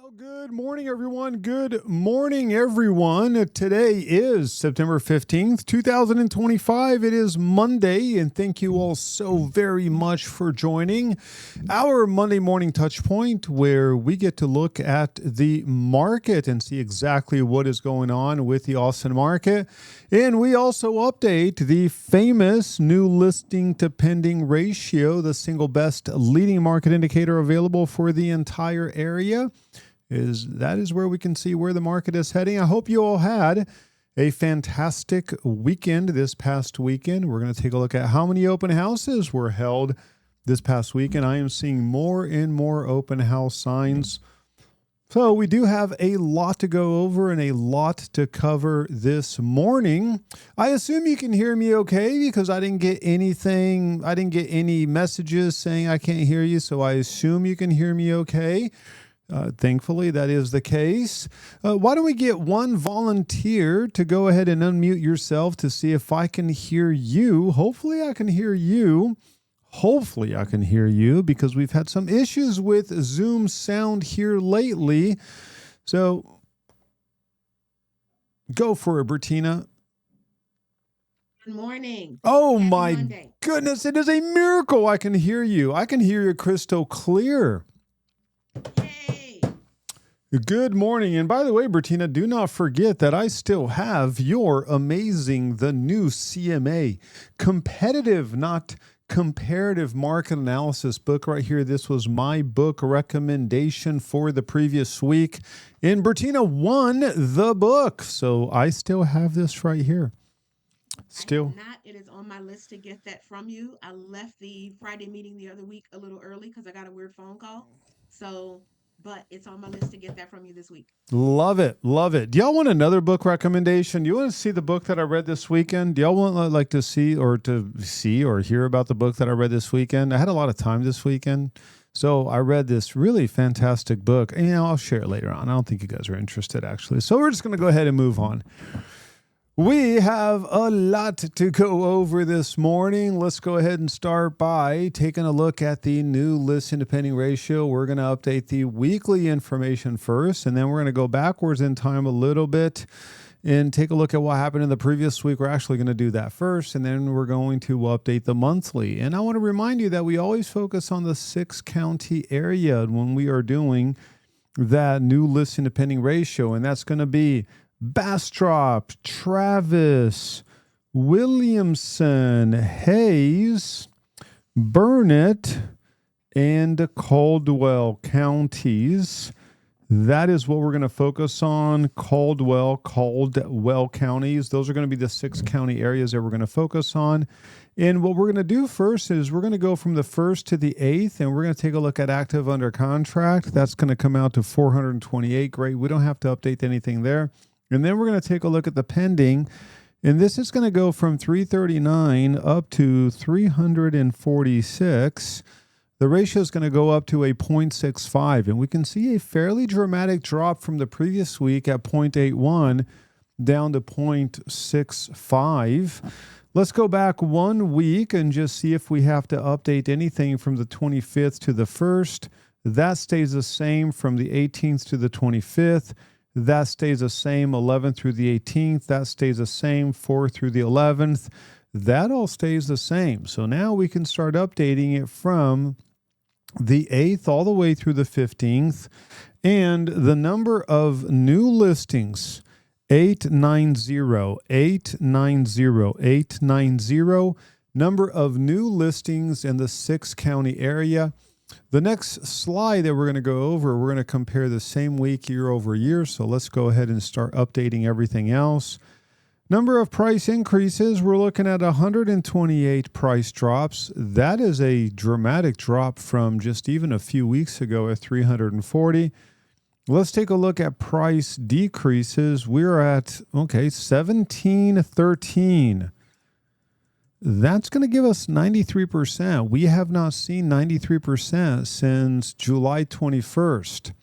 Well, good morning, everyone. Good morning, everyone. Today is September 15th, 2025. It is Monday, and thank you all so very much for joining our Monday morning touch point, where we get to look at the market and see exactly what is going on with the Austin market. And we also update the famous new listing to pending ratio, the single best leading market indicator available for the entire area. That is where we can see where the market is heading. I hope you all had a fantastic weekend this past weekend. We're going to take a look at how many open houses were held this past weekend. I am seeing more and more open house signs. So we do have a lot to go over and a lot to cover this morning. I assume you can hear me okay because I didn't get anything. I didn't get any messages saying I can't hear you. So I assume you can hear me okay. Thankfully, that is the case. Why don't we get one volunteer to go ahead and unmute yourself to see if I can hear you. Hopefully I can hear you. Hopefully I can hear you because we've had some issues with Zoom sound here lately. So go for it, Bertina. Good morning. Oh, Happy my Monday. goodness. It is a miracle. I can hear you. I can hear you crystal clear. Yay. Good morning. And by the way, Bertina, do not forget that I still have your amazing, the new CMA, competitive, not comparative market analysis book right here. This was my book recommendation for the previous week. And Bertina won the book. So I still have this right here. Still. I have not. It is on my list to get that from you. I left the Friday meeting the other week a little early because I got a weird phone call. But it's on my list to get that from you this week. Love it. Love it. Do y'all want another book recommendation? Do you want to see the book that I read this weekend? Do y'all want to see or hear about the book that I read this weekend? I had a lot of time this weekend. So I read this really fantastic book. And I'll share it later on. I don't think you guys are interested, actually. So we're just going to go ahead and move on. We have a lot to go over this morning. Let's go ahead and start by taking a look at the new listing to pending ratio. We're going to update the weekly information first, and then we're going to go backwards in time a little bit and take a look at what happened in the previous week. We're actually going to do that first, and then we're going to update the monthly. And I want to remind you that we always focus on the 6-county area when we are doing that new listing to pending ratio, and that's going to be Bastrop, Travis, Williamson, Hayes, Burnett, and Caldwell counties. That is what we're going to focus on. Caldwell counties. Those are going to be the 6-county areas that we're going to focus on. And what we're going to do first is we're going to go from the 1st to the 8th, and we're going to take a look at active under contract. That's going to come out to 428. Great. We don't have to update anything there. And then we're going to take a look at the pending, and this is going to go from 339 up to 346. The ratio is going to go up to a 0.65, and we can see a fairly dramatic drop from the previous week at 0.81 down to 0.65. Let's go back 1 week and just see if we have to update anything from the 25th to the 1st. That stays the same from the 18th to the 25th. That stays the same 11th through the 18th. That stays the same 4th through the 11th. That all stays the same. So now we can start updating it from the 8th all the way through the 15th. And the number of new listings, 890, 890, 890. Number of new listings in the 6-county area. The next slide that we're going to go over, we're going to compare the same week year over year. So let's go ahead and start updating everything else. Number of price increases, we're looking at 128 price drops. That is a dramatic drop from just even a few weeks ago at 340. Let's take a look at price decreases. We're at, 1713. That's going to give us 93%. We have not seen 93% since July 21st.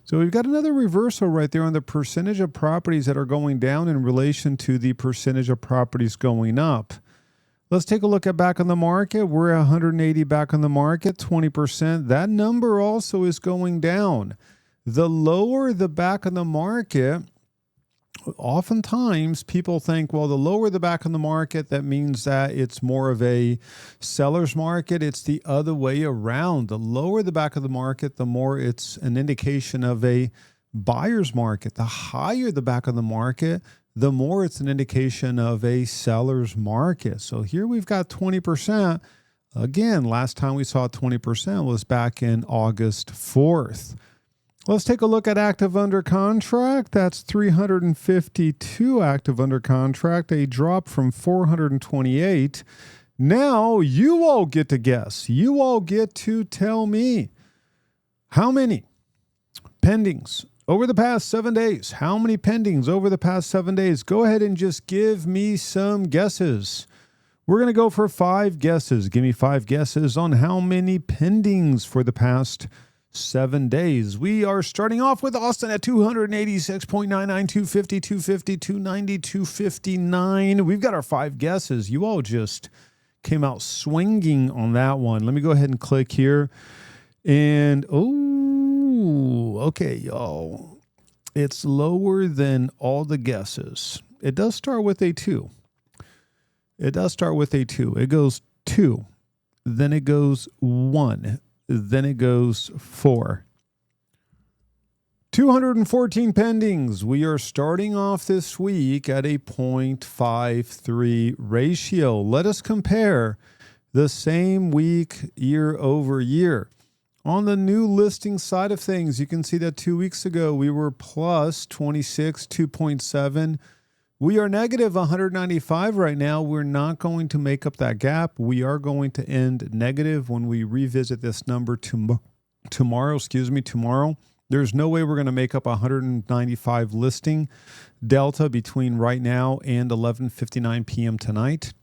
So we've got another reversal right there on the percentage of properties that are going down in relation to the percentage of properties going up. Let's take a look at back on the market. We're at 180 back on the market, 20%. That number also is going down. The lower the back of the market, oftentimes people think, well, the lower the back of the market, that means that it's more of a seller's market. It's the other way around. The lower the back of the market, the more it's an indication of a buyer's market. The higher the back of the market, the more it's an indication of a seller's market. So here we've got 20%. Again, last time we saw 20% was back in August 4th. Let's take a look at active under contract. That's 352 active under contract, a drop from 428. Now you all get to guess. You all get to tell me how many pendings over the past 7 days. How many pendings over the past 7 days? Go ahead and just give me some guesses. We're going to go for 5 guesses. Give me 5 guesses on how many pendings for the past 7 days. We are starting off with Austin at 286.99, 250, 250, 290, 259. We've got our 5 guesses. You all just came out swinging on that one. Let me go ahead and click here. And, okay, y'all. It's lower than all the guesses. It does start with a 2. It does start with a 2. It goes 2. Then it goes 1. Then it goes 4. 214 pendings. We are starting off this week at a 0.53 ratio. Let us compare the same week year over year. On the new listing side of things, you can see that 2 weeks ago we were plus 26, 2.7. We are negative 195 right now. We're not going to make up that gap. We are going to end negative when we revisit this number tomorrow. There's no way we're going to make up 195 listing delta between right now and 11:59 p.m. tonight.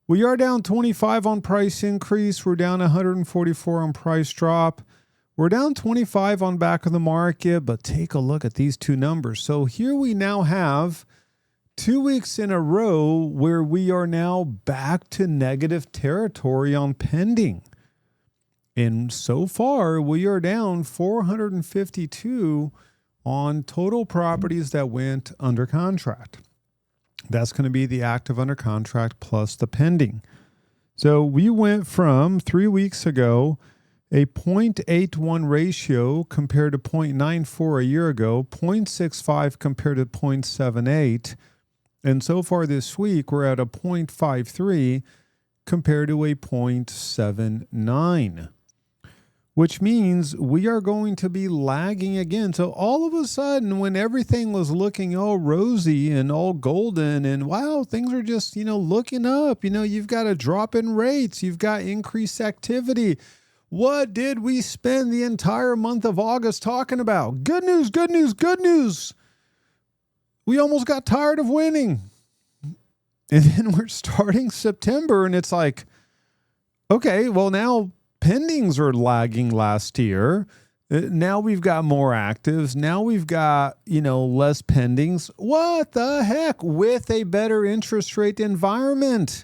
We are down 25 on price increase. We're down 144 on price drop. We're down 25 on back of the market, but take a look at these two numbers. So here we now have 2 weeks in a row where we are now back to negative territory on pending. And so far, we are down 452 on total properties that went under contract. That's going to be the active under contract plus the pending. So we went from 3 weeks ago, a 0.81 ratio compared to 0.94 a year ago, 0.65 compared to 0.78. And so far this week, we're at a 0.53 compared to a 0.79, which means we are going to be lagging again. So all of a sudden, when everything was looking all rosy and all golden and wow, things are just, looking up, you've got a drop in rates, you've got increased activity. What did we spend the entire month of August talking about? Good news, good news, good news. We almost got tired of winning. And then we're starting September and it's like, okay, well now pendings are lagging last year. Now we've got more actives. Now we've got, less pendings. What the heck? With a better interest rate environment.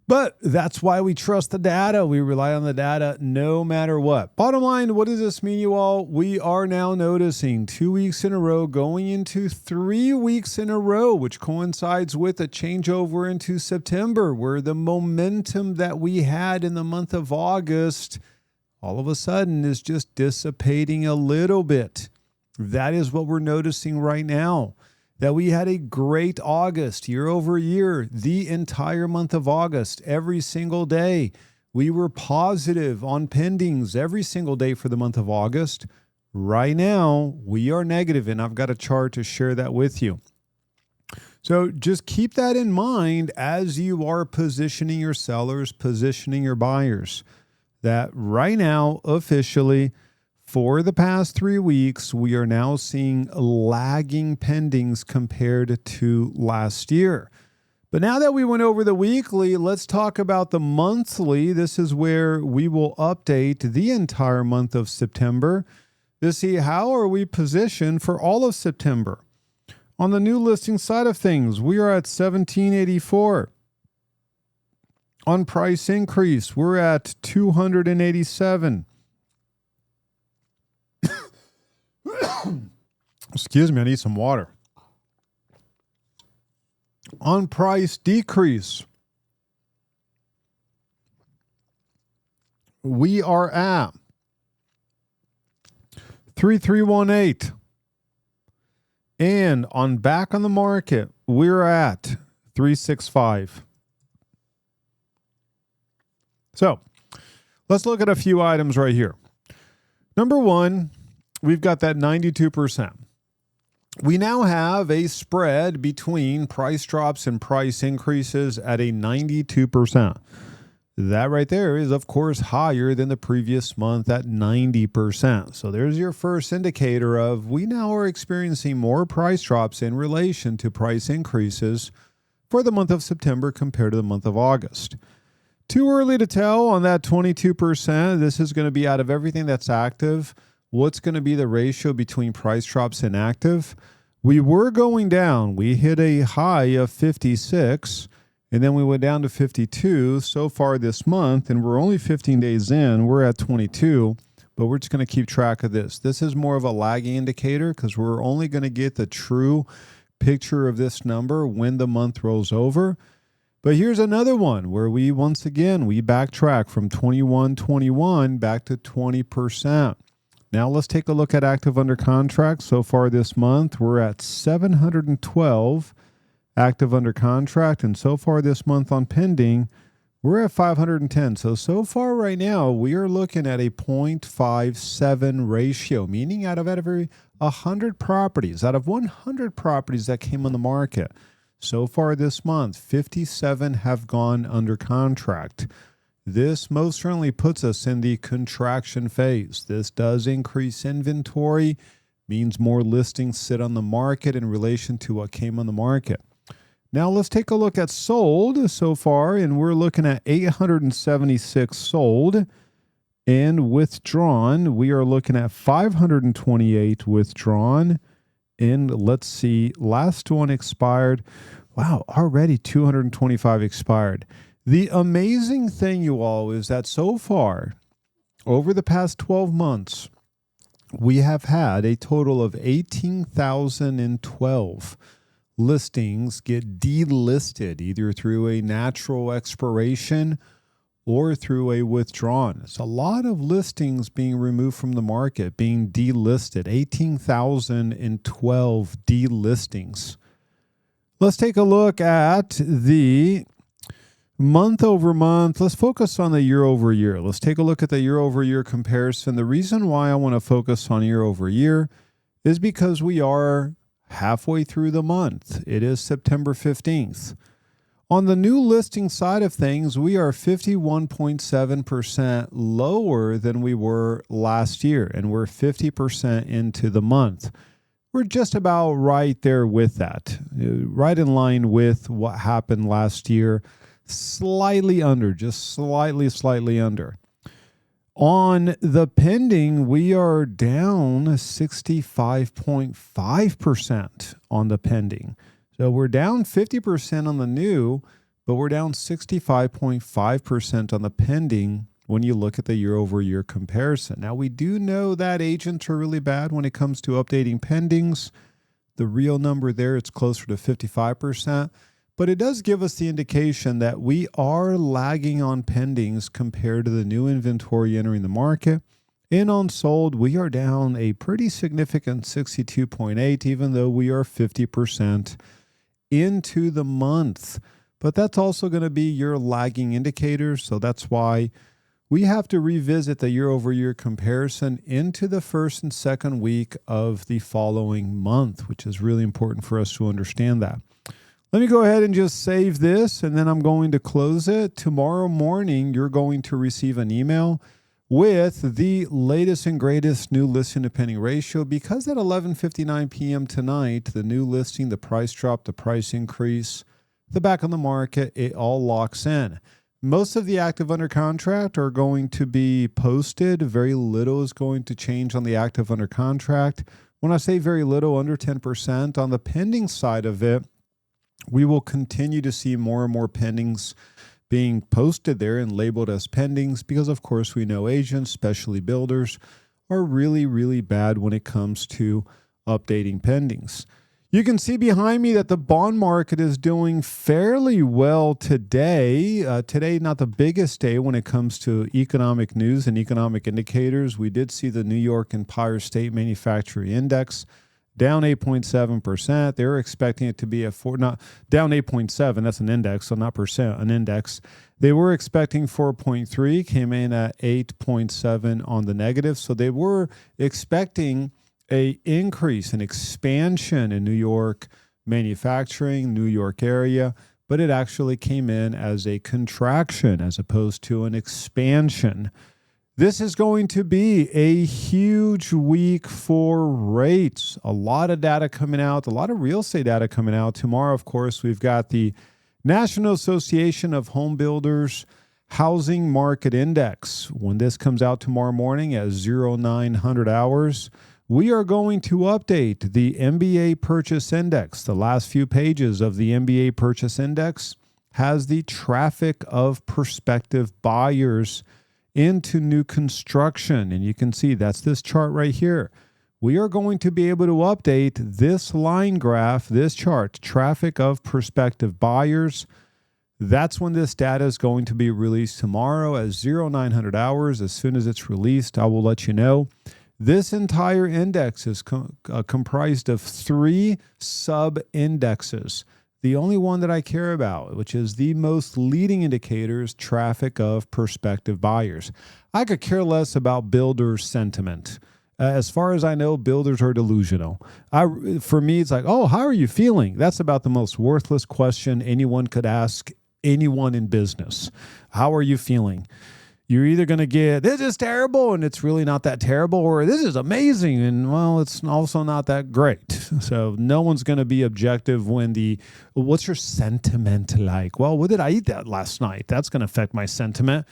But that's why we trust the data. We rely on the data no matter what. Bottom line, what does this mean, you all? We are now noticing 2 weeks in a row going into 3 weeks in a row, which coincides with a changeover into September, where the momentum that we had in the month of August all of a sudden is just dissipating a little bit. That is what we're noticing right now. That we had a great August year over year, the entire month of August, every single day. We were positive on pendings every single day for the month of August. Right now, we are negative, and I've got a chart to share that with you. So just keep that in mind as you are positioning your sellers, positioning your buyers, that right now, officially, for the past 3 weeks, we are now seeing lagging pendings compared to last year. But now that we went over the weekly, let's talk about the monthly. This is where we will update the entire month of September to see how are we positioned for all of September. On the new listing side of things, we are at 1784. On price increase, we're at 287. Excuse me, I need some water. On price decrease, we are at 3318. And on back on the market, we're at 365. So let's look at a few items right here. Number one, we've got that 92%. We now have a spread between price drops and price increases at a 92%. That right there is, of course, higher than the previous month at 90%. So there's your first indicator of we now are experiencing more price drops in relation to price increases for the month of September compared to the month of August. Too early to tell on that 22%. This is going to be out of everything that's active. What's going to be the ratio between price drops and active? We were going down. We hit a high of 56, and then we went down to 52 so far this month, and we're only 15 days in. We're at 22, but we're just going to keep track of this. This is more of a lagging indicator because we're only going to get the true picture of this number when the month rolls over. But here's another one where we, once again, we backtrack from 21 back to 20%. Now let's take a look at active under contract. So far this month, we're at 712 active under contract. And so far this month on pending, we're at 510. So far right now, we are looking at a 0.57 ratio, meaning out of every 100 properties, out of 100 properties that came on the market, so far this month, 57 have gone under contract. This most certainly puts us in the contraction phase. This does increase inventory, means more listings sit on the market in relation to what came on the market. Now let's take a look at sold so far, and we're looking at 876 sold. And withdrawn, we are looking at 528 withdrawn. And let's see, last one expired. Wow, already 225 expired. The amazing thing, you all, is that so far, over the past 12 months, we have had a total of 18,012 listings get delisted, either through a natural expiration or through a withdrawn. It's a lot of listings being removed from the market, being delisted, 18,012 delistings. Let's take a look at the month over month. Let's focus on the year over year. Let's take a look at the year over year comparison. The reason why I want to focus on year over year is because we are halfway through the month. It is September 15th. On the new listing side of things, we are 51.7% lower than we were last year, and we're 50% into the month. We're just about right there with that, right in line with what happened last year, slightly under, just slightly under. On the pending, we are down 65.5% on the pending. So we're down 50% on the new, but we're down 65.5% on the pending when you look at the year-over-year comparison. Now, we do know that agents are really bad when it comes to updating pendings. The real number there, it's closer to 55%. But it does give us the indication that we are lagging on pendings compared to the new inventory entering the market. And on sold, we are down a pretty significant 62.8, even though we are 50% into the month. But that's also going to be your lagging indicator. So that's why we have to revisit the year-over-year comparison into the first and second week of the following month, which is really important for us to understand that. Let me go ahead and just save this, and then I'm going to close it. Tomorrow morning, you're going to receive an email with the latest and greatest new listing to pending ratio. Because at 11:59 p.m. tonight, the new listing, the price drop, the price increase, the back on the market, it all locks in. Most of the active under contract are going to be posted. Very little is going to change on the active under contract. When I say very little, under 10%, on the pending side of it, we will continue to see more and more pendings being posted there and labeled as pendings because, of course, we know agents, especially builders, are really, really bad when it comes to updating pendings. You can see behind me that the bond market is doing fairly well today. Today, not the biggest day when it comes to economic news and economic indicators. We did see the New York Empire State Manufacturing Index down 8.7%. They were expecting it to be down 8.7. That's an index, so not percent, an index. They were expecting 4.3, came in at 8.7 on the negative. So they were expecting an increase, an expansion in New York manufacturing, New York area, but it actually came in as a contraction as opposed to an expansion. This is going to be a huge week for rates. A lot of data coming out, a lot of real estate data coming out. Tomorrow, of course, we've got the National Association of Home Builders Housing Market Index. When this comes out tomorrow morning at 0900 hours, we are going to update the MBA Purchase Index. The last few pages of the MBA Purchase Index has the traffic of prospective buyers into new construction. And you can see that's this chart right here. We are going to be able to update this line graph, this chart, traffic of prospective buyers. That's when this data is going to be released tomorrow at 0900 hours. As soon as it's released, I will let you know. This entire index is comprised of 3 sub-indexes. The only one that I care about, which is the most leading indicator, is traffic of prospective buyers. I could care less about builder sentiment. As far as I know, builders are delusional. For me, it's like, oh, how are you feeling? That's about the most worthless question anyone could ask anyone in business. How are you feeling? You're either going to get, this is terrible, and it's really not that terrible, or this is amazing, and, well, it's also not that great. So no one's going to be objective when what's your sentiment like? Well, what did I eat that last night? That's going to affect my sentiment.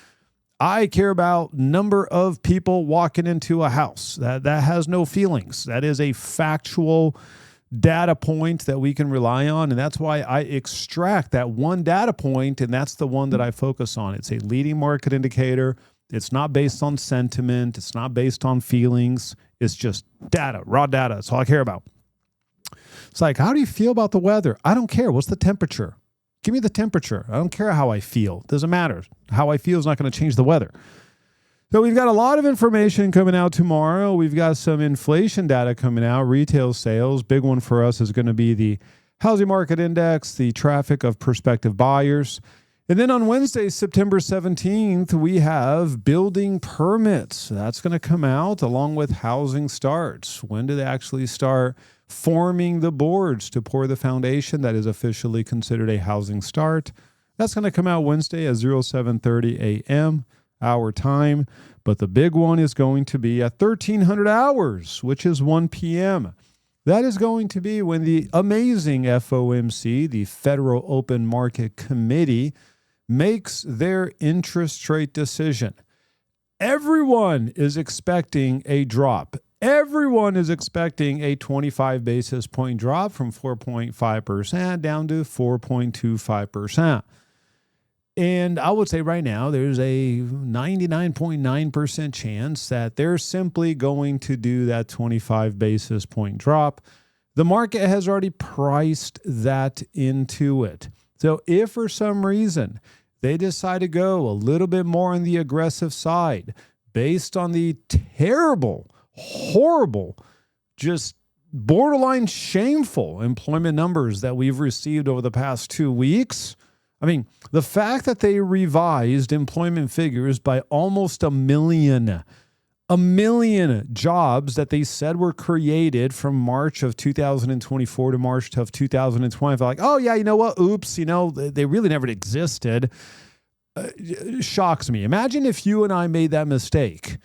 I care about number of people walking into a house. That has no feelings. That is a factual data point that we can rely on, and that's why I extract that one data point, and that's the one that I focus on. It's a leading market indicator. It's not based on sentiment. It's not based on feelings. It's just data, raw data. That's all I care about. It's like, how do you feel about the weather? I don't care. What's the temperature? Give me the temperature. I don't care how I feel. It doesn't matter. How I feel is not going to change the weather. So we've got a lot of information coming out tomorrow. We've got some inflation data coming out, retail sales. Big one for us is going to be the housing market index, the traffic of prospective buyers. And then on Wednesday, September 17th, we have building permits. That's going to come out along with housing starts. When do they actually start forming the boards to pour the foundation? That is officially considered a housing start. That's going to come out Wednesday at 07:30 a.m. our time. But the big one is going to be at 1300 hours, which is 1 p.m. That is going to be when the amazing FOMC, the Federal Open Market Committee, makes their interest rate decision. Everyone is expecting a drop. Everyone is expecting a 25 basis point drop from 4.5% down to 4.25%. And I would say right now there's a 99.9% chance that they're simply going to do that 25 basis point drop. The market has already priced that into it. So if for some reason they decide to go a little bit more on the aggressive side based on the terrible, horrible, just borderline shameful employment numbers that we've received over the past 2 weeks, I mean, the fact that they revised employment figures by almost a million jobs that they said were created from March of 2024 to March of 2020. They're like, oh, yeah, you know what? Oops, they really never existed. Shocks me. Imagine if you and I made that mistake.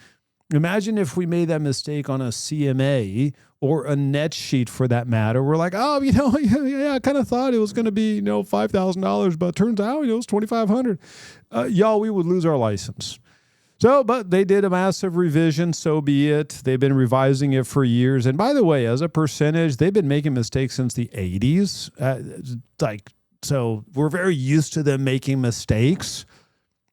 Imagine if we made that mistake on a CMA or a net sheet for that matter. We're like, oh, yeah, I kind of thought it was going to be, $5,000, but turns out, it's $2,500. Y'all, we would lose our license. So, but they did a massive revision, so be it. They've been revising it for years. And by the way, as a percentage, they've been making mistakes since the 80s. So we're very used to them making mistakes.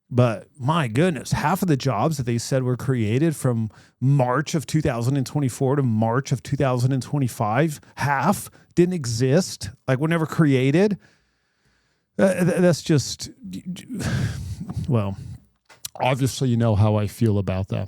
But my goodness, half of the jobs that they said were created from March of 2024 to March of 2025, half didn't exist, like were never created. That's just, well, obviously you know how I feel about that.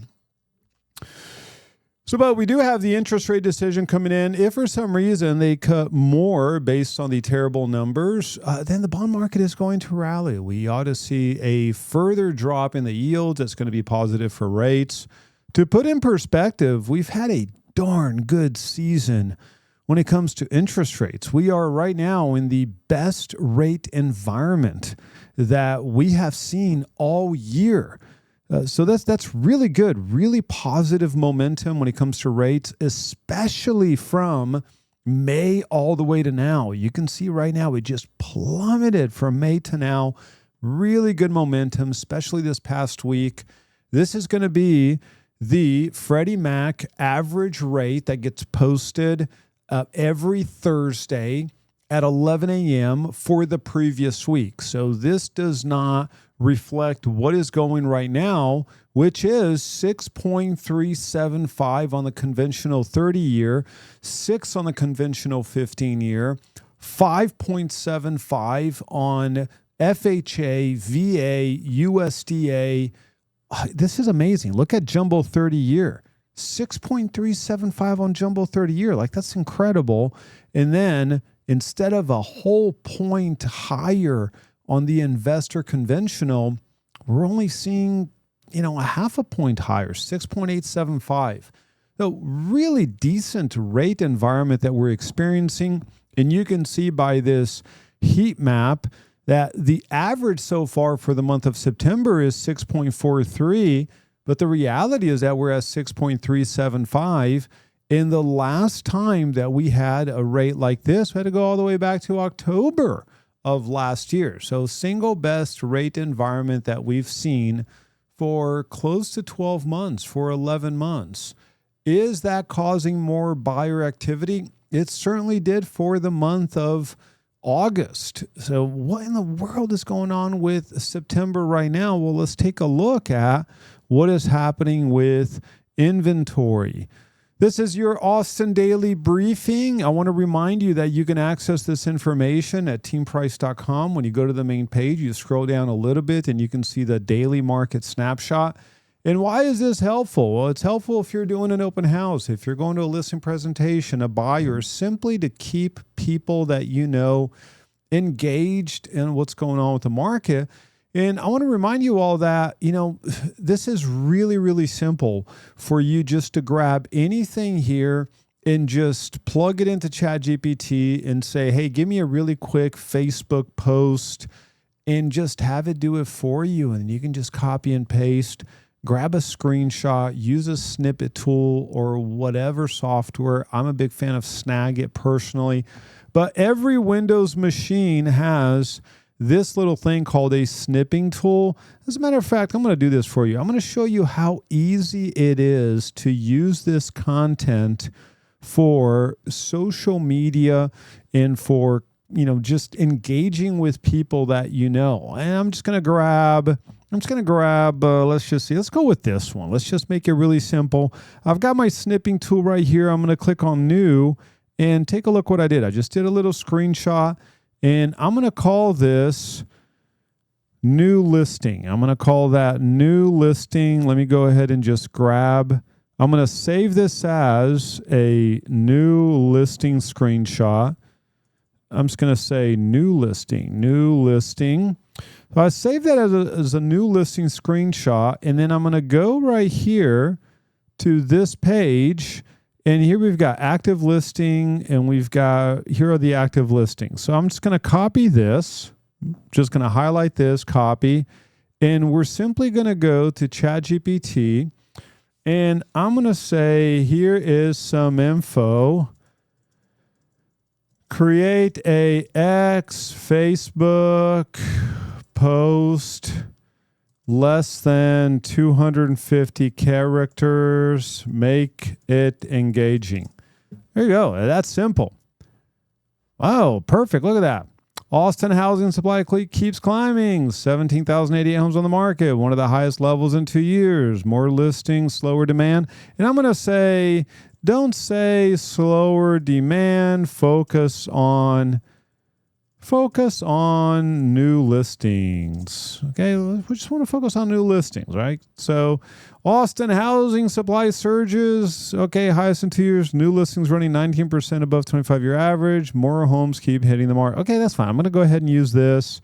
So, but we do have the interest rate decision coming in. If for some reason they cut more based on the terrible numbers, then the bond market is going to rally. We ought to see a further drop in the yields. That's going to be positive for rates. To put in perspective, we've had a darn good season when it comes to interest rates. We are right now in the best rate environment that we have seen all year. So that's really good, really positive momentum when it comes to rates, especially from May all the way to now. You can see right now it just plummeted from May to now. Really good momentum, especially this past week. This is going to be the Freddie Mac average rate that gets posted every Thursday at 11 a.m. for the previous week. So this does not reflect what is going right now, which is 6.375 on the conventional 30-year, 6 on the conventional 15-year, 5.75 on FHA, VA, USDA. This is amazing. Look at jumbo 30-year. 6.375 on jumbo 30-year. Like, that's incredible. And then instead of a whole point higher on the investor conventional, we're only seeing, a half a point higher, 6.875. So really decent rate environment that we're experiencing. And you can see by this heat map that the average so far for the month of September is 6.43, but the reality is that we're at 6.375. And the last time that we had a rate like this, we had to go all the way back to October of last year. So single best rate environment that we've seen for close to 12 months, for 11 months. Is that causing more buyer activity? It certainly did for the month of August. So what in the world is going on with September right now? Well, let's take a look at what is happening with inventory. This is your Austin Daily Briefing. I want to remind you that you can access this information at teamprice.com. When you go to the main page, you scroll down a little bit and you can see the daily market snapshot. And why is this helpful? Well, it's helpful if you're doing an open house, if you're going to a listing presentation, a buyer, simply to keep people that you know engaged in what's going on with the market. And I want to remind you all that, this is really, really simple for you just to grab anything here and just plug it into ChatGPT and say, hey, give me a really quick Facebook post and just have it do it for you. And you can just copy and paste, grab a screenshot, use a snippet tool or whatever software. I'm a big fan of Snagit personally, but every Windows machine has this little thing called a snipping tool. As a matter of fact, I'm going to do this for you. I'm going to show you how easy it is to use this content for social media and for, just engaging with people that you know. And I'm just going to grab, let's just see. Let's go with this one. Let's just make it really simple. I've got my snipping tool right here. I'm going to click on new and take a look what I did. I just did a little screenshot. And I'm going to call this new listing. I'm going to call that new listing. Let me go ahead and just I'm going to save this as a new listing screenshot. I'm just going to say new listing. So I save that as a new listing screenshot. And then I'm going to go right here to this page. And here we've got active listing, and here are the active listings. So I'm just going to copy this, just going to highlight this, copy, and we're simply going to go to ChatGPT, and I'm going to say, here is some info. Create a X Facebook post less than 250 characters, make it engaging. There you go. That's simple. Oh, perfect. Look at that. Austin housing supply keeps climbing. 17,088 homes on the market, one of the highest levels in 2 years. More listings, slower demand. And I'm going to say, don't say slower demand. Focus on new listings. Okay, we just want to focus on new listings, right? So Austin housing supply surges. Okay, highest in 2 years. New listings running 19% above 25-year average. More homes keep hitting the mark. Okay, that's fine. I'm going to go ahead and use this.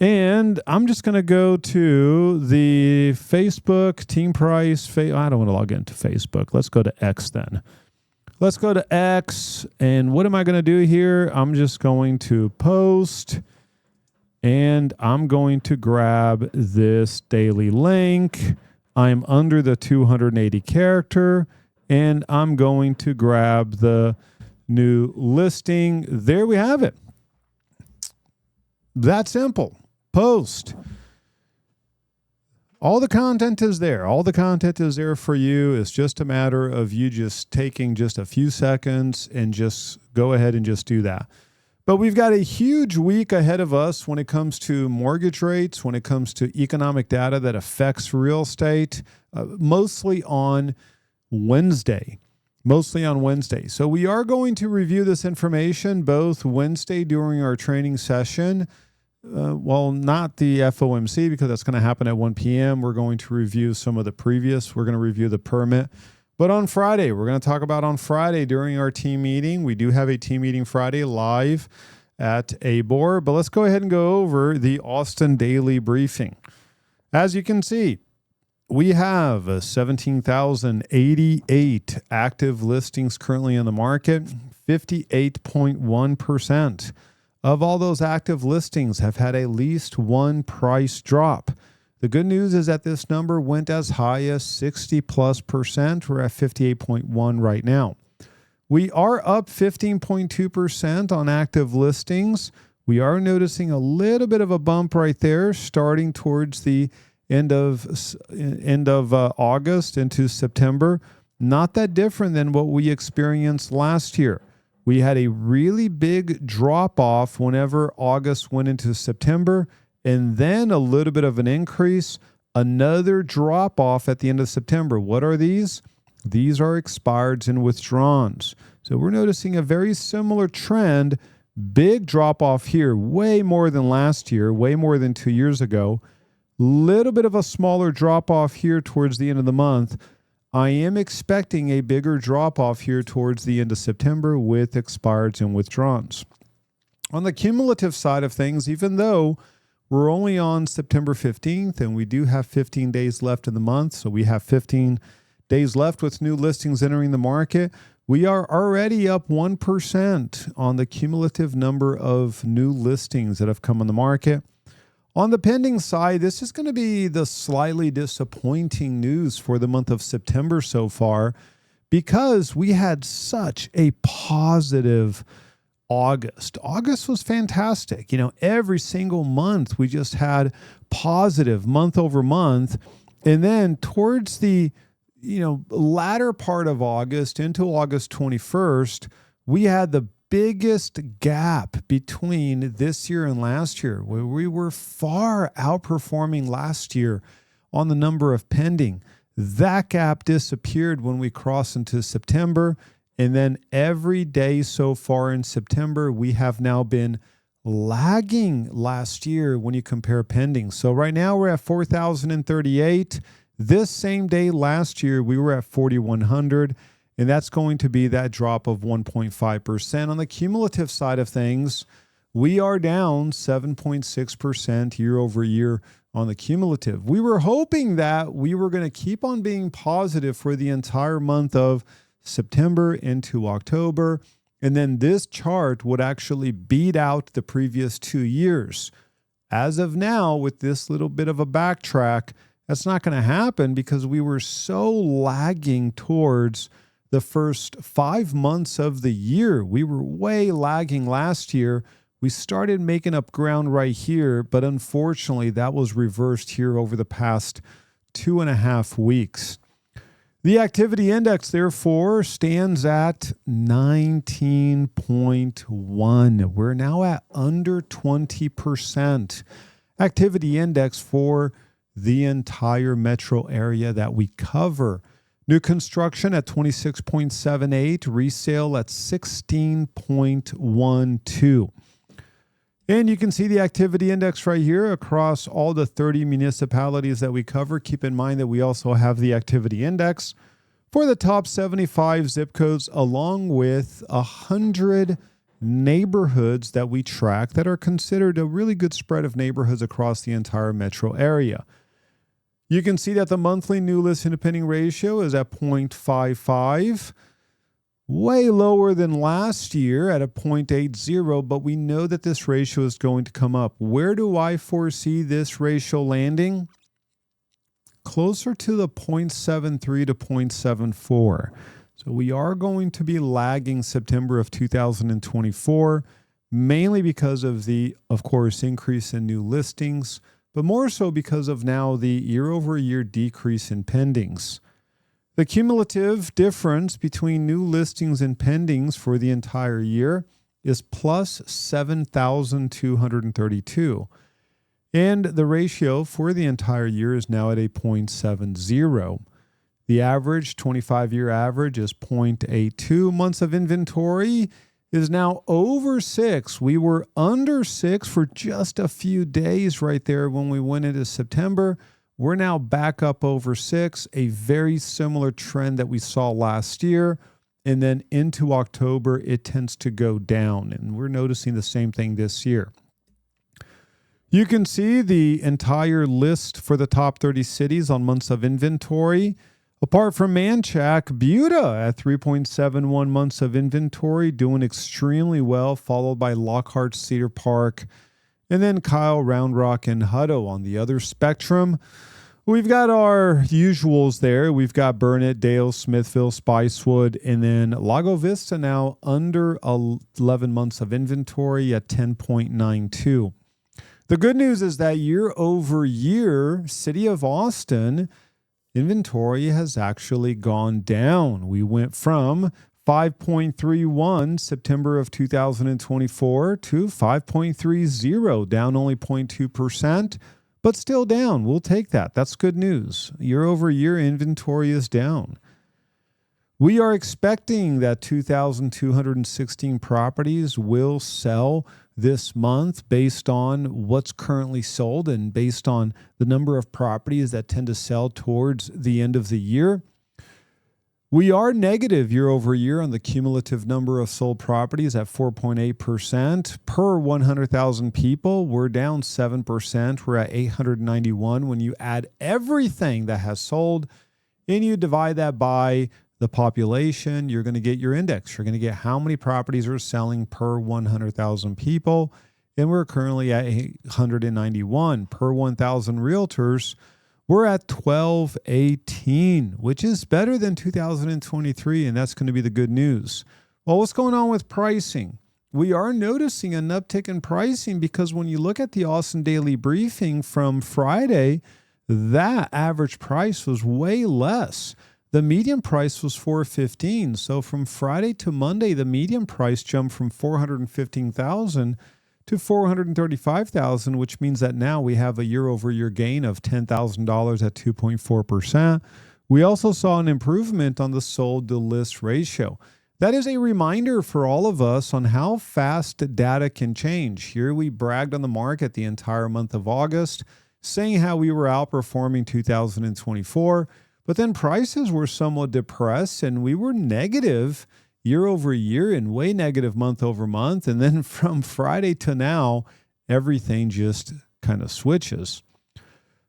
And I'm just going to go to the Facebook team price. I don't want to log into Facebook. Let's go to X then. Let's go to X, and what am I going to do here? I'm just going to post, and I'm going to grab this daily link. I'm under the 280 character, and I'm going to grab the new listing. There we have it. That simple. Post. All the content is there. All the content is there for you. It's just a matter of you just taking just a few seconds and just go ahead and just do that. But we've got a huge week ahead of us when it comes to mortgage rates, when it comes to economic data that affects real estate, mostly on Wednesday. So we are going to review this information both Wednesday during our training session. Not the FOMC because that's going to happen at 1 p.m. We're going to review some of the previous. We're going to review the permit. But on Friday, we're going to talk about on Friday during our team meeting. We do have a team meeting Friday live at ABOR. But let's go ahead and go over the Austin Daily Briefing. As you can see, we have 17,088 active listings currently in the market, 58.1%. Of all those active listings have had at least one price drop. The good news is that this number went as high as 60+%. We're at 58.1 right now. We are up 15.2% on active listings. We are noticing a little bit of a bump right there starting towards the end of August into September. Not that different than what we experienced last year. We had a really big drop-off whenever August went into September, and then a little bit of an increase, another drop-off at the end of September. What are these? These are expireds and withdrawns. So we're noticing a very similar trend, big drop-off here, way more than last year, way more than 2 years ago. Little bit of a smaller drop-off here towards the end of the month. I am expecting a bigger drop-off here towards the end of September with expireds and withdrawns. On the cumulative side of things, even though we're only on September 15th and we do have 15 days left in the month, so we have 15 days left with new listings entering the market, we are already up 1% on the cumulative number of new listings that have come on the market. On the pending side, this is going to be the slightly disappointing news for the month of September so far because we had such a positive August. August was fantastic. Every single month we just had positive month over month. And then towards the, latter part of August into August 21st, we had the biggest gap between this year and last year, where we were far outperforming last year on the number of pending. That gap disappeared when we crossed into September. And then every day so far in September, we have now been lagging last year when you compare pending. So right now we're at 4,038. This same day last year, we were at 4,100. And that's going to be that drop of 1.5%. On the cumulative side of things, we are down 7.6% year over year on the cumulative. We were hoping that we were going to keep on being positive for the entire month of September into October. And then this chart would actually beat out the previous 2 years. As of now, with this little bit of a backtrack, that's not going to happen because we were so lagging towards the first 5 months of the year. We were way lagging last year. We started making up ground right here, but unfortunately that was reversed here over the past 2.5 weeks. The activity index, therefore, stands at 19.1. We're now at under 20% activity index for the entire metro area that we cover. New construction at 26.78, resale at 16.12. And you can see the activity index right here across all the 30 municipalities that we cover. Keep in mind that we also have the activity index for the top 75 zip codes, along with 100 neighborhoods that we track that are considered a really good spread of neighborhoods across the entire metro area. You can see that the monthly new list and pending ratio is at 0.55. Way lower than last year at a 0.80, but we know that this ratio is going to come up. Where do I foresee this ratio landing? Closer to the 0.73 to 0.74. So we are going to be lagging September of 2024, mainly because of the, of course, increase in new listings, but more so because of now the year-over-year decrease in pendings. The cumulative difference between new listings and pendings for the entire year is plus 7,232. And the ratio for the entire year is now at a 0.70. The average, 25-year average, is 0.82. Months of inventory is now over 6. We were under 6 for just a few days right there when we went into September. We're now back up over 6, a very similar trend that we saw last year. And then into October, it tends to go down. And we're noticing the same thing this year. You can see the entire list for the top 30 cities on months of inventory. Apart from Manchac, Buda at 3.71 months of inventory, doing extremely well, followed by Lockhart, Cedar Park, and then Kyle, Round Rock, and Hutto on the other spectrum. We've got our usuals there. We've got Burnett, Dale, Smithville, Spicewood, and then Lago Vista now under 11 months of inventory at 10.92. The good news is that year over year, City of Austin inventory has actually gone down. We went from 5.31 September of 2024 to 5.30, down only 0.2%, but still down. We'll take that. That's good news. Year over year inventory is down. We are expecting that 2,216 properties will sell this month based on what's currently sold and based on the number of properties that tend to sell towards the end of the year. We are negative year over year on the cumulative number of sold properties at 4.8%. Per 100,000 people, we're down 7%. We're at 891 when you add everything that has sold and you divide that by the population, you're going to get your index. You're going to get how many properties are selling per 100,000 people. And we're currently at 891 per 1,000 realtors. We're at 1218, which is better than 2023. And that's going to be the good news. Well, what's going on with pricing? We are noticing an uptick in pricing because when you look at the Austin Daily Briefing from Friday, that average price was way less. The median price was $415. So from Friday to Monday, the median price jumped from $415,000 to $435,000, which means that now we have a year-over-year gain of $10,000 at 2.4%. We also saw an improvement on the sold-to-list ratio. That is a reminder for all of us on how fast data can change. Here we bragged on the market the entire month of August, saying how we were outperforming 2024. But then prices were somewhat depressed and we were negative year over year and way negative month over month. And then from Friday to now, everything just kind of switches.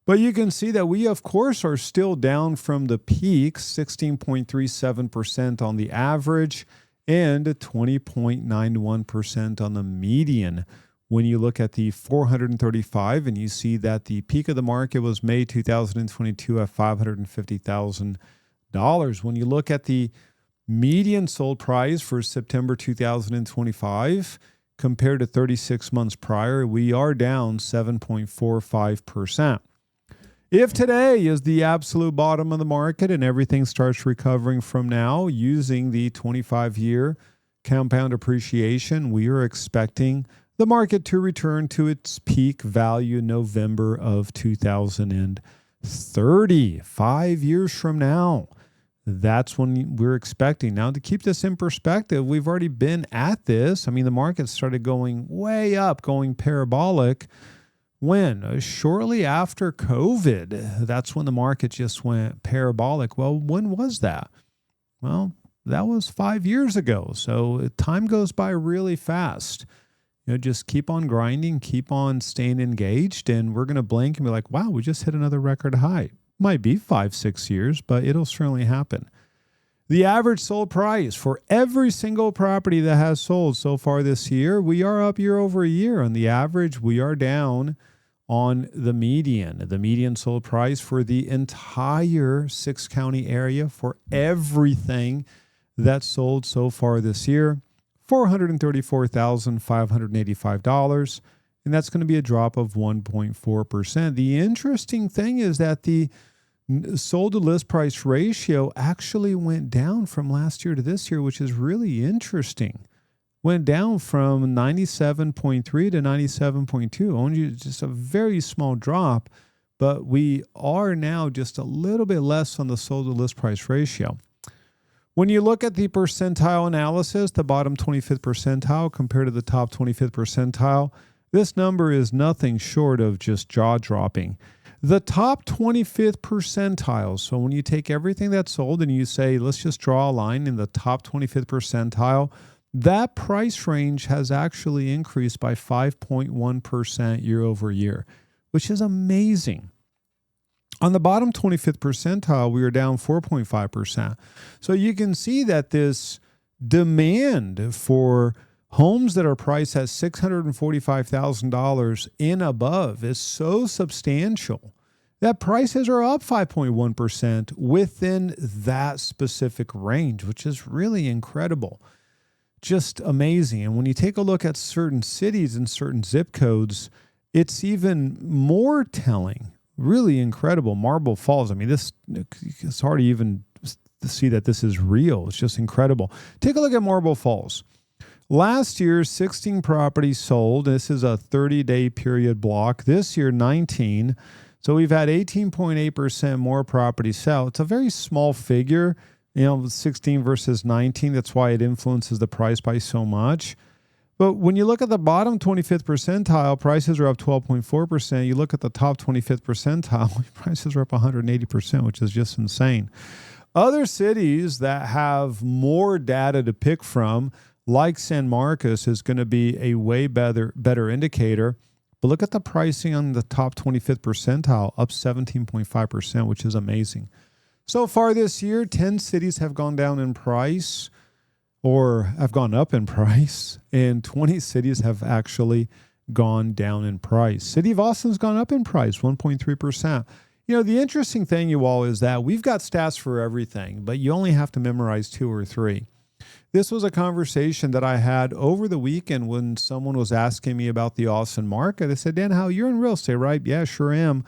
But you can see that we, of course, are still down from the peak, 16.37% on the average and 20.91% on the median. When you look at the 435 and you see that the peak of the market was May 2022 at $550,000. When you look at the median sold price for September 2025 compared to 36 months prior, we are down 7.45%. If today is the absolute bottom of the market and everything starts recovering from now using the 25-year compound appreciation, we are expecting the market to return to its peak value November of 2030, 5 years from now. That's when we're expecting. Now, to keep this in perspective, we've already been at this. I mean, the market started going way up, going parabolic. When? Shortly after COVID. That's when the market just went parabolic. Well, when was that? Well, that was 5 years ago. So time goes by really fast. Just keep on grinding, keep on staying engaged, and we're going to blink and be like, wow, we just hit another record high. Might be 5-6 years, but it'll certainly happen. The average sold price for every single property that has sold so far this year, we are up year over year. On the average, we are down on the median. The median sold price for the entire 6-county area for everything that's sold so far this year, $434,585. And that's going to be a drop of 1.4%. The interesting thing is that the sold to list price ratio actually went down from last year to this year, which is really interesting. Went down from 97.3 to 97.2. Only just a very small drop, but we are now just a little bit less on the sold to list price ratio. When you look at the percentile analysis, the bottom 25th percentile compared to the top 25th percentile, this number is nothing short of just jaw-dropping. The top 25th percentile, so when you take everything that's sold and you say, let's just draw a line in the top 25th percentile, that price range has actually increased by 5.1% year over year, which is amazing. On the bottom 25th percentile, we are down 4.5%. So you can see that this demand for homes that are priced at $645,000 and above is so substantial that prices are up 5.1% within that specific range, which is really incredible. Just amazing. And when you take a look at certain cities and certain zip codes, it's even more telling. Really incredible. Marble Falls. I mean, it's hard to even see that this is real. It's just incredible. Take a look at Marble Falls. Last year, 16 properties sold. This is a 30-day period block. This year, 19. So we've had 18.8% more properties sell. It's a very small figure, 16 versus 19. That's why it influences the price by so much. But when you look at the bottom 25th percentile, prices are up 12.4%. You look at the top 25th percentile, prices are up 180%, which is just insane. Other cities that have more data to pick from, like San Marcos, is going to be a way better indicator. But look at the pricing on the top 25th percentile, up 17.5%, which is amazing. So far this year, 10 cities have gone down in price or have gone up in price, and 20 cities have actually gone down in price. City of Austin's gone up in price, 1.3%. The interesting thing, you all, is that we've got stats for everything, but you only have to memorize 2 or 3. This was a conversation that I had over the weekend when someone was asking me about the Austin market. I said, Dan, how you're in real estate, right? Yeah, sure am.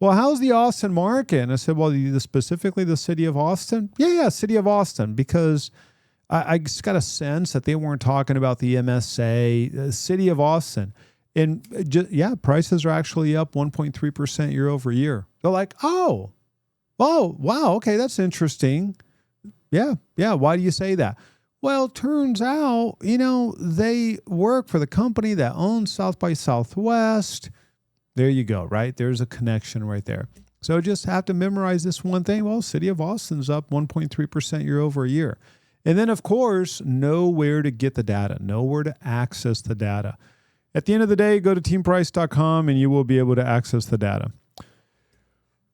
Well, how's the Austin market? And I said, well, specifically the city of Austin? Yeah, city of Austin, because I just got a sense that they weren't talking about the MSA, the city of Austin. And prices are actually up 1.3% year over year. They're like, oh, wow, okay, that's interesting. Yeah, why do you say that? Well, turns out, they work for the company that owns South by Southwest. There you go, right? There's a connection right there. So just have to memorize this one thing. Well, city of Austin's up 1.3% year over year. And then, of course, know where to get the data, know where to access the data. At the end of the day, go to teamprice.com and you will be able to access the data.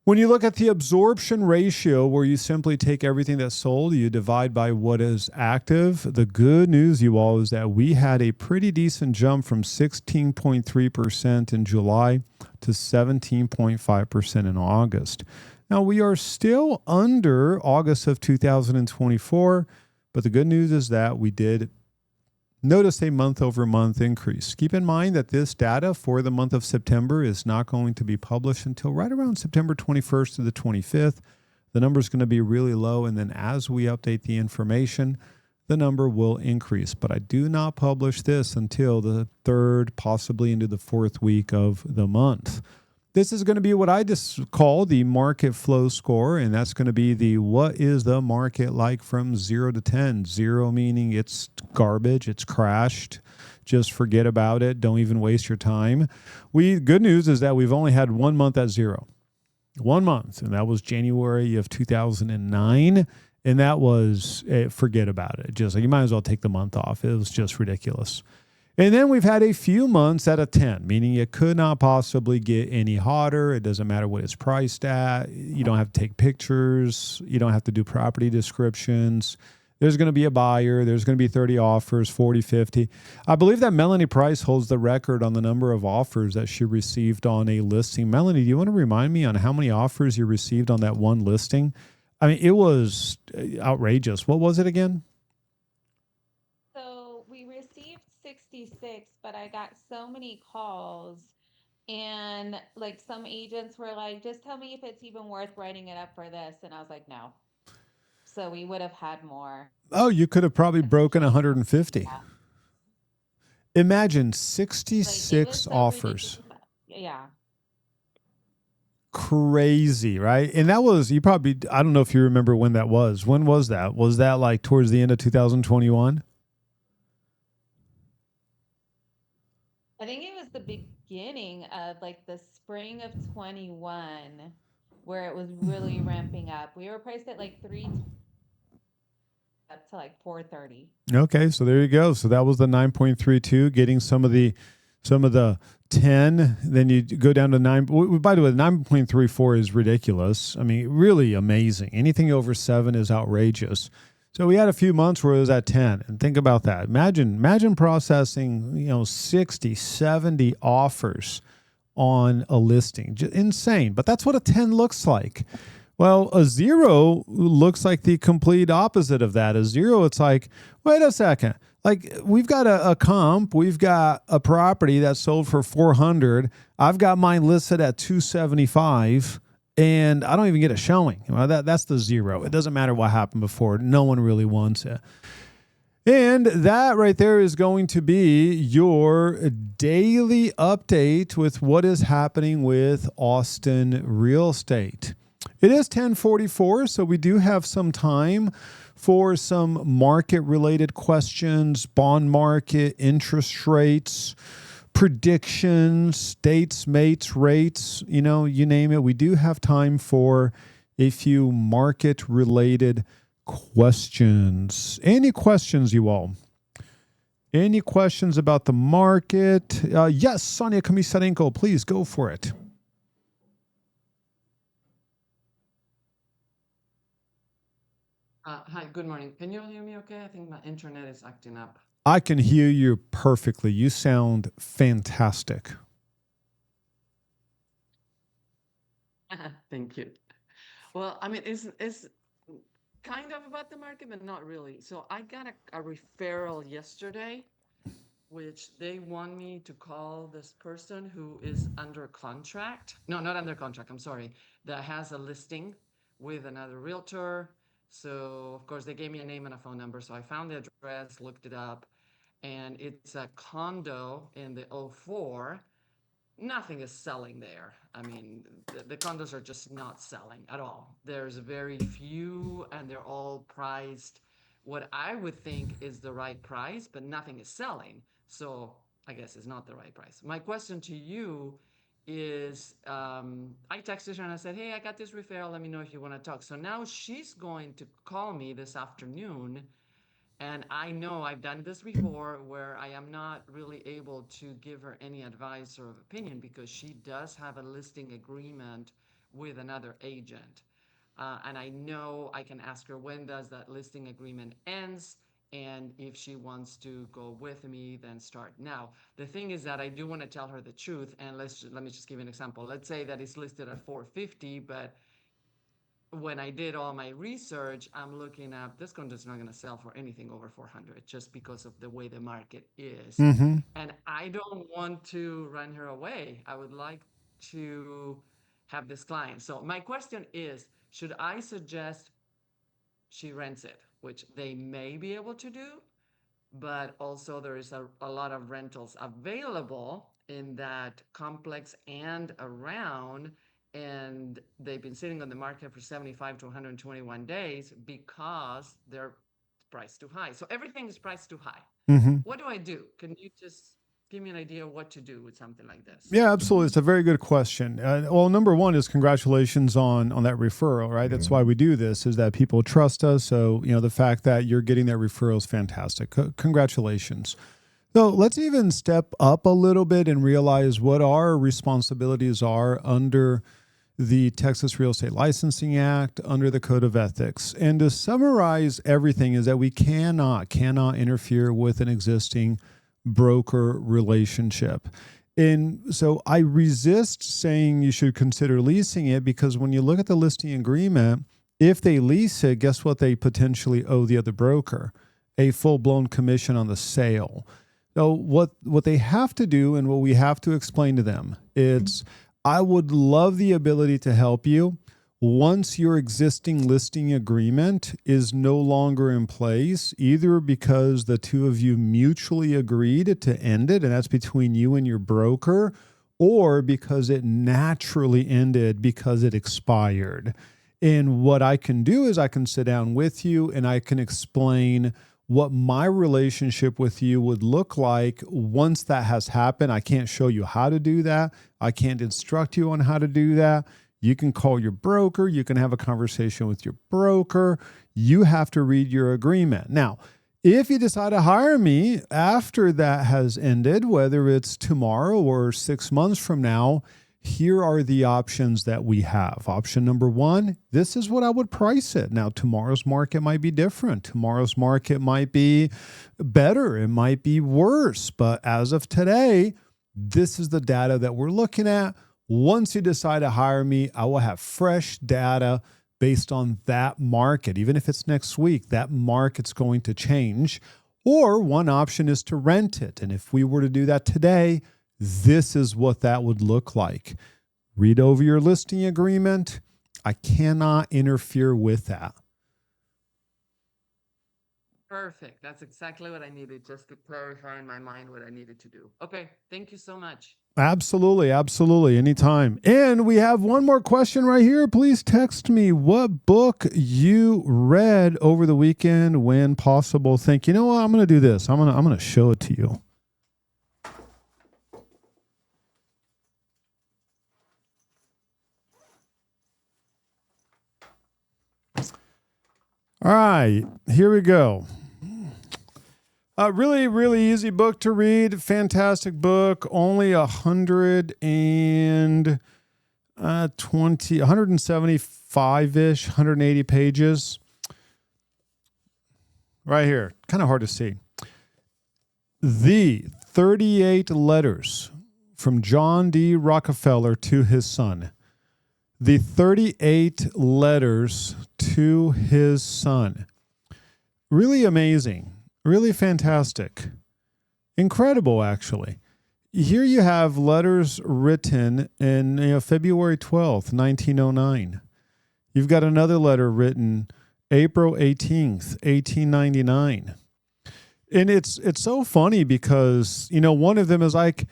When you look at the absorption ratio, where you simply take everything that's sold, you divide by what is active, the good news, you all, is that we had a pretty decent jump from 16.3% in July to 17.5% in August. Now, we are still under August of 2024, but the good news is that we did Notice a month over month increase. Keep in mind that this data for the month of September is not going to be published until right around September 21st to the 25th. The number is going to be really low, and then as we update the information, the number will increase. But I do not publish this until the third, possibly into the fourth week of the month. This is going to be what I just call the market flow score, and that's going to be the what is the market like from 0 to 10. 0 meaning it's garbage, it's crashed, just forget about it, don't even waste your time. Good news is that we've only had 1 month at 0. 1 month, and that was January of 2009, and that was, forget about it. Just like you might as well take the month off. It was just ridiculous. And then we've had a few months at a 10, meaning it could not possibly get any hotter. It doesn't matter what it's priced at. You don't have to take pictures. You don't have to do property descriptions. There's going to be a buyer. There's going to be 30 offers, 40, 50. I believe that Melanie Price holds the record on the number of offers that she received on a listing. Melanie, do you want to remind me on how many offers you received on that one listing? I mean, it was outrageous. What was it again? 66, but I got so many calls, and like some agents were like, just tell me if it's even worth writing it up for this. And I was like, no. So we would have had more. Oh, you could have probably broken 150. Yeah. Imagine Like, it 66 was so offers. ridiculous. Yeah. Crazy, right? And that was, I don't know if you remember when that was. When was that? Was that like towards the end of 2021? I think it was the beginning of like the spring of 21 where it was really ramping up. We were priced at like 3 up to like 430. Okay, so there you go. So that was the 9.32, getting some of the 10. Then you go down to 9. By the way, 9.34 is ridiculous. I mean, really amazing. Anything over 7 is outrageous. So we had a few months where it was at 10, and think about that. Imagine processing, 60, 70 offers on a listing. Just insane. But that's what a 10 looks like. Well, a 0 looks like the complete opposite of that. A 0, it's like, wait a second. Like, we've got a comp, we've got a property that sold for 400. I've got mine listed at 275. And I don't even get a showing. Well, that's the 0. It doesn't matter what happened before. No one really wants it. And that right there is going to be your daily update with what is happening with Austin real estate. It is 10:44, so we do have some time for some market-related questions, bond market, interest rates, predictions, dates, mates, rates, you name it. We do have time for a few market-related questions. Any questions, you all? Any questions about the market? Yes, Sonia Komisarenko, please go for it. Hi, good morning. Can you all hear me okay? I think my internet is acting up. I can hear you perfectly. You sound fantastic. Thank you. Well, I mean, it's kind of about the market, but not really. So I got a referral yesterday, which they want me to call this person who is under contract. No, not under contract. I'm sorry. That has a listing with another realtor. So, of course, they gave me a name and a phone number. So I found the address, looked it up, and it's a condo in the 04. Nothing is selling there. I mean, the condos are just not selling at all. There's very few, and they're all priced what I would think is the right price, but nothing is selling. So I guess it's not the right price. My question to you is, I texted her and I said, hey, I got this referral. Let me know if you want to talk. So now she's going to call me this afternoon. And I know I've done this before where I am not really able to give her any advice or opinion because she does have a listing agreement with another agent. And I know I can ask her when does that listing agreement ends, and if she wants to go with me, then start. Now, the thing is that I do want to tell her the truth, and let me just give you an example. Let's say that it's listed at 450, but when I did all my research, I'm looking at this condo's not going to sell for anything over 400 just because of the way the market is. Mm-hmm. And I don't want to run her away. I would like to have this client. So my question is, should I suggest she rents it, which they may be able to do, but also there is a lot of rentals available in that complex and around, and they've been sitting on the market for 75 to 121 days because they're priced too high. So everything is priced too high. Mm-hmm. What do I do? Can you just give me an idea of what to do with something like this? Yeah, absolutely. It's a very good question. Well, number one is congratulations on that referral, right? That's why we do this, is that people trust us. So, the fact that you're getting that referral is fantastic. Congratulations. So let's even step up a little bit and realize what our responsibilities are under the Texas Real Estate Licensing Act, under the Code of Ethics. And to summarize everything is that we cannot interfere with an existing broker relationship. And so I resist saying you should consider leasing it, because when you look at the listing agreement, if they lease it, guess what they potentially owe the other broker? A full-blown commission on the sale. So what they have to do, and what we have to explain to them, it's, I would love the ability to help you. Once your existing listing agreement is no longer in place, either because the two of you mutually agreed to end it, and that's between you and your broker, or because it naturally ended because it expired. And what I can do is I can sit down with you and I can explain what my relationship with you would look like once that has happened. I can't show you how to do that. I can't instruct you on how to do that. You can call your broker. You can have a conversation with your broker. You have to read your agreement. Now, if you decide to hire me after that has ended, whether it's tomorrow or 6 months from now, here are the options that we have. Option number one, this is what I would price it. Now, tomorrow's market might be different. Tomorrow's market might be better. It might be worse. But as of today, this is the data that we're looking at. Once you decide to hire me, I will have fresh data based on that market. Even if it's next week, that market's going to change. Or one option is to rent it. And if we were to do that today, this is what that would look like. Read over your listing agreement. I cannot interfere with that. Perfect. That's exactly what I needed, just to clarify in my mind what I needed to do. Okay. Thank you so much. Absolutely. Absolutely. Anytime. And we have one more question right here. Please text me what book you read over the weekend when possible. Think, you know what? I'm going to do this. I'm going to show it to you. All right, here we go. Really, really easy book to read. Fantastic book. Only 175-ish, 180 pages. Right here. Kind of hard to see. The 38 letters from John D. Rockefeller to his son. The 38 letters to his son. Really amazing. Really fantastic. Incredible, actually. Here you have letters written in February 12th, 1909. You've got another letter written April 18th, 1899. And it's so funny because, one of them is like,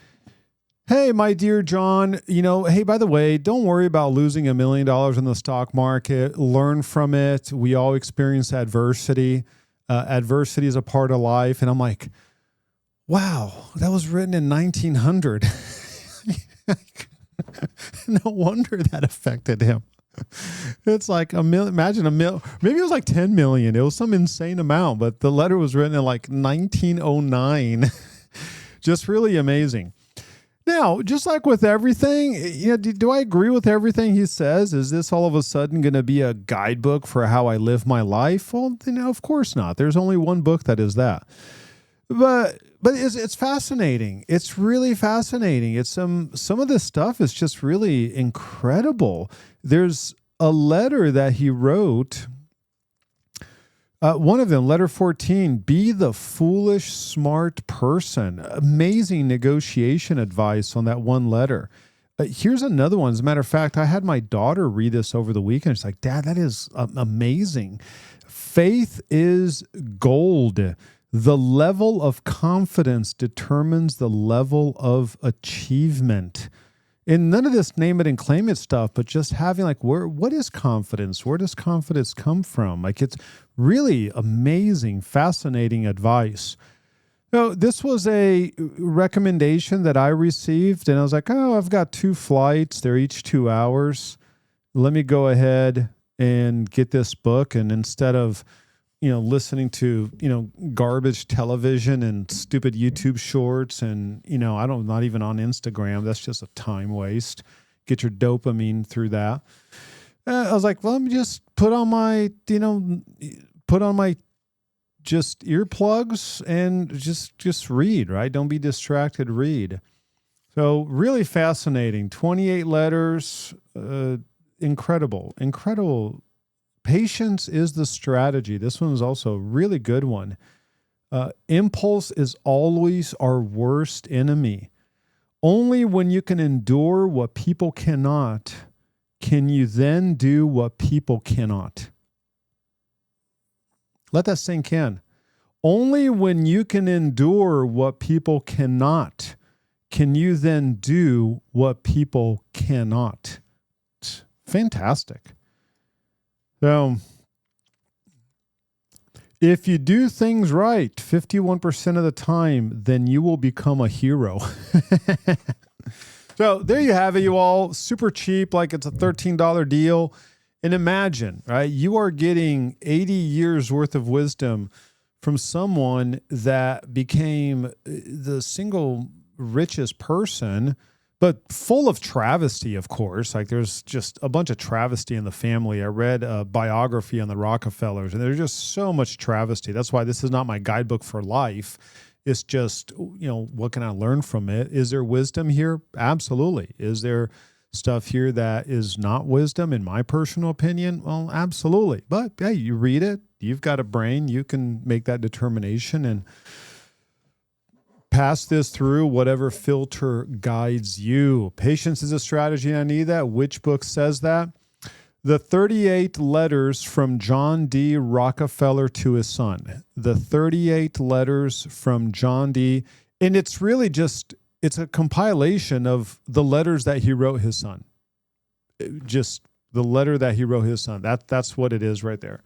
hey, my dear John, hey, by the way, don't worry about losing $1 million in the stock market. Learn from it. We all experience adversity. Adversity is a part of life. And I'm like, wow, that was written in 1900. No wonder that affected him. It's like imagine maybe it was like 10 million. It was some insane amount, but the letter was written in like 1909. Just really amazing. Now, just like with everything, do I agree with everything he says? Is this all of a sudden going to be a guidebook for how I live my life? Well, of course not. There's only one book that is that. But it's fascinating. It's really fascinating. It's some of this stuff is just really incredible. There's a letter that he wrote. One of them, letter 14, be the foolish, smart person. Amazing negotiation advice on that one letter. Here's another one. As a matter of fact, I had my daughter read this over the weekend. She's like, Dad, that is amazing. Faith is gold. The level of confidence determines the level of achievement. And none of this name it and claim it stuff, but just having like, what is confidence? Where does confidence come from? Like, it's really amazing, fascinating advice. So this was a recommendation that I received, and I was like, oh, I've got 2 flights. They're each 2 hours. Let me go ahead and get this book. And instead of, listening to, garbage television and stupid YouTube shorts and, not even on Instagram. That's just a time waste. Get your dopamine through that. I was like, well, let me just put on my just earplugs and just read, right? Don't be distracted, read. So really fascinating. 28 letters, incredible. Patience is the strategy. This one is also a really good one. Impulse is always our worst enemy. Only when you can endure what people cannot, can you then do what people cannot. Let that sink in. Only when you can endure what people cannot, can you then do what people cannot. It's fantastic. So, if you do things right 51% of the time, then you will become a hero. So there you have it, you all. Super cheap, like it's a $13 deal. And imagine, right? You are getting 80 years worth of wisdom from someone that became the single richest person, but full of travesty, of course. Like there's just a bunch of travesty in the family. I read a biography on the Rockefellers, and there's just so much travesty. That's why this is not my guidebook for life. It's just, what can I learn from it? Is there wisdom here? Absolutely. Is there stuff here that is not wisdom, in my personal opinion? Well, absolutely. But hey, you read it. You've got a brain. You can make that determination and pass this through whatever filter guides you. Patience is a strategy. I need that. Which book says that? The 38 letters from John D. Rockefeller to his son. The 38 letters from John D. And it's really it's a compilation of the letters that he wrote his son. Just the letter that he wrote his son. That's what it is right there.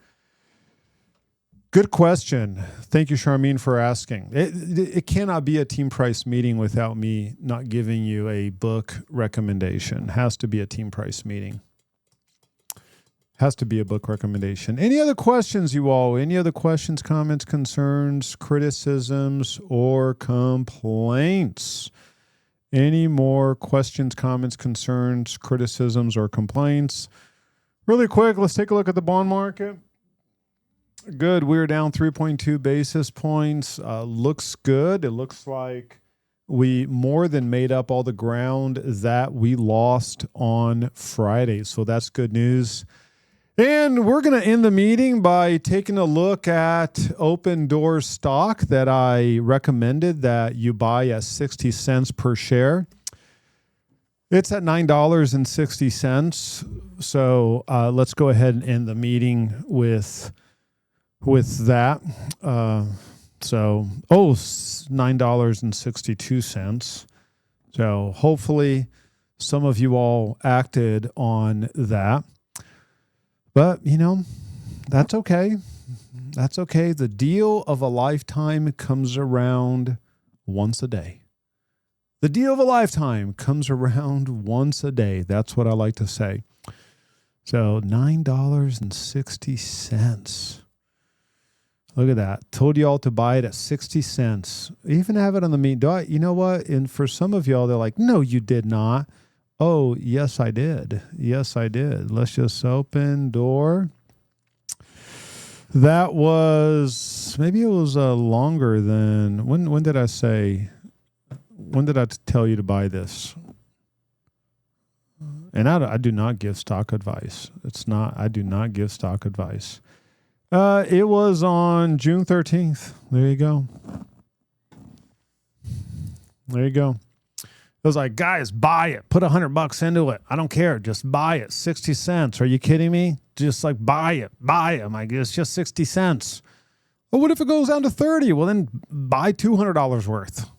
Good question. Thank you, Charmaine, for asking. It cannot be a team price meeting without me not giving you a book recommendation. Has to be a team price meeting. Has to be a book recommendation. Any other questions, you all? Any other questions, comments, concerns, criticisms, or complaints? Any more questions, comments, concerns, criticisms, or complaints? Really quick, let's take a look at the bond market. Good. We're down 3.2 basis points. Looks good. It looks like we more than made up all the ground that we lost on Friday. So that's good news. And we're going to end the meeting by taking a look at Open Door stock that I recommended that you buy at 60 cents per share. It's at $9.60. So let's go ahead and end the meeting with that. $9.62. So hopefully some of you all acted on that. But, that's okay. That's okay. The deal of a lifetime comes around once a day. The deal of a lifetime comes around once a day. That's what I like to say. So $9.60. Look at that. Told you all to buy it at 60 cents. Even have it on the meet. You know what? And for some of y'all, they're like, no, you did not. Oh, yes, I did. Yes, I did. Let's just open door. That was, maybe it was longer than, when did I say, when did I tell you to buy this? And I do not give stock advice. I do not give stock advice. It was on June 13th. There you go. There you go. It was like, guys, buy it. Put $100 into it. I don't care. Just buy it. 60 cents. Are you kidding me? Just like buy it. Buy it. I'm like, it's just 60 cents. Well, what if it goes down to 30? Well, then buy $200 worth.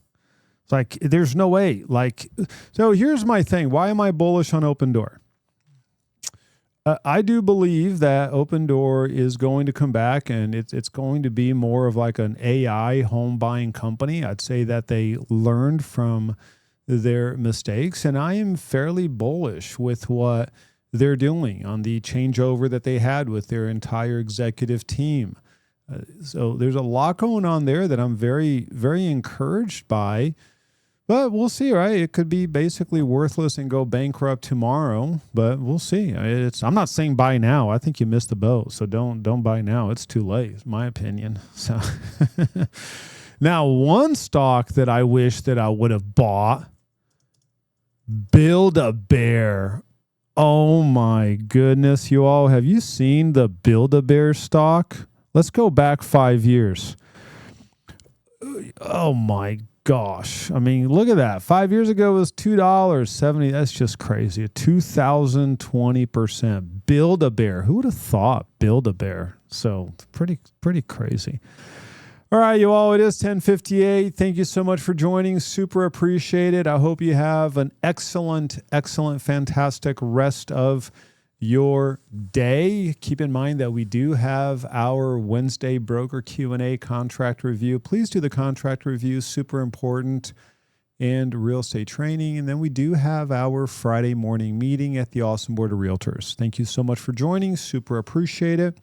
It's like, there's no way. Like, so here's my thing. Why am I bullish on Open Door? I do believe that Open Door is going to come back, and it's going to be more of like an AI home buying company. I'd say that they learned from their mistakes, and I am fairly bullish with what they're doing on the changeover that they had with their entire executive team. So there's a lot going on there that I'm very, very encouraged by. But we'll see, right? It could be basically worthless and go bankrupt tomorrow, but we'll see. I'm not saying buy now. I think you missed the boat, so don't buy now. It's too late, is my opinion. So now, one stock that I wish that I would have bought, Build-A-Bear. Oh my goodness, you all, have you seen the Build-A-Bear stock? Let's go back 5 years. Oh my gosh. I mean, look at that. 5 years ago it was $2.70. That's just crazy. 2,020%. Build-A-Bear. Who would have thought Build-A-Bear? So pretty crazy. All right, you all, it is 10:58. Thank you so much for joining. Super appreciate it. I hope you have an excellent, fantastic rest of your day. Keep in mind that we do have our Wednesday broker Q&A contract review. Please do the contract review, super important, and real estate training. And then we do have our Friday morning meeting at the Awesome Board of Realtors. Thank you so much for joining. Super appreciate it.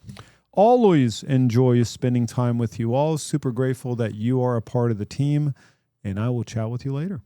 Always enjoy spending time with you all. Super grateful that you are a part of the team, and I will chat with you later.